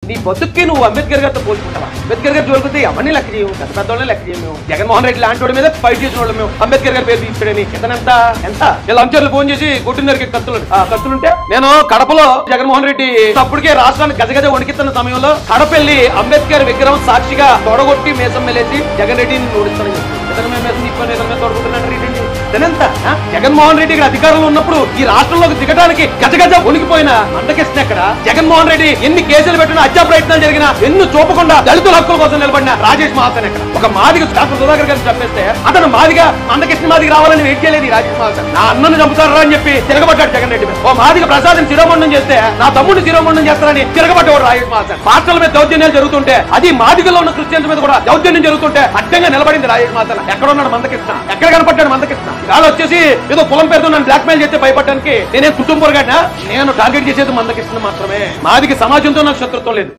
నీ బతుక్కి నువ్వు అంబేద్కర్ గారితో పోల్చుకుంటావా? అంబేద్కర్ గారు జోలికితే అవన్నీ లెక్క చేయము, పెద్ద పెద్దవాళ్ళని లెక్క చేయము. జగన్మోహన్ రెడ్డి లాంటి వాడి మీద ఫైట్ చేసిన వాళ్ళు మేము. అంబేద్కర్ గారి పేరు తీసుకుని ఇతనెంత ఎంత ఇలా అంచర్లు ఫోన్ చేసి కొట్టిందరికి కత్తులుంటే నేను కడపలో జగన్మోహన్ రెడ్డి అప్పటికే రాష్ట్రాన్ని గజగజ వణికిస్తున్న సమయంలో కడపెళ్లి అంబేద్కర్ విగ్రహం సాక్షిగా తొడగొట్టి మేసం మెలేసి జగన్ రెడ్డిని ఓడిస్తానని జగన్మోహన్ రెడ్డి అధికారంలో ఉన్నప్పుడు ఈ రాష్ట్రంలోకి దిగడానికి గజగజ వణికిపోయిన మందకృష్ణ ఎక్కడ? జగన్మోహన్ రెడ్డి ఎన్ని కేసులు పెట్టినా, హత్యా ప్రయత్నాలు జరిగినా ఎన్ను చూపకుండా దళితుల హక్కుల కోసం నిలబడిన రాజేష్ మహాసన్ ఎక్కడ? ఒక మాదిగ డాక్టర్ సుధాకర్ గారిని చంపేస్తే అతను మాదిగా మందకృష్ణ మాదిగ రావాలని వెయిట్ చేయలేదు ఈ రాజేష్ మహాసన్. నా అన్నను చంపుతారా అని చెప్పి తిరగబడ్డాడు జగన్ రెడ్డి మీద. ఓ మాదిగ ప్రసాదం శిరోమండం చేస్తే నా తమ్ముడిని శిరోమండం చేస్తారని తిరగబడ్డాడు రాజేష్ మహాసన్. పార్టీల మీద దౌర్జన్యాలు జరుగుతుంటే, అది మాదిగలో ఉన్న క్రిస్టియన్స్ మీద కూడా దౌర్జన్యం జరుగుతుంటే అడ్డంగా నిలబడింది రాజేష్ మహాసన్. ఎక్కడ ఉన్నాడు మందకృష్ణ? ఎక్కడ కనపడ్డాడు మందకృష్ణ? వాళ్ళు వచ్చేసి ఏదో కులం పేరుతో నన్ను బ్లాక్ మెయిల్ చేస్తే భయపడడానికి నేనే కుటుంబం నేను టార్గెట్ చేసేది మందకృష్ణ మాత్రమే. మాదికి సమాజంతో నాకు శత్రుత్వం లేదు.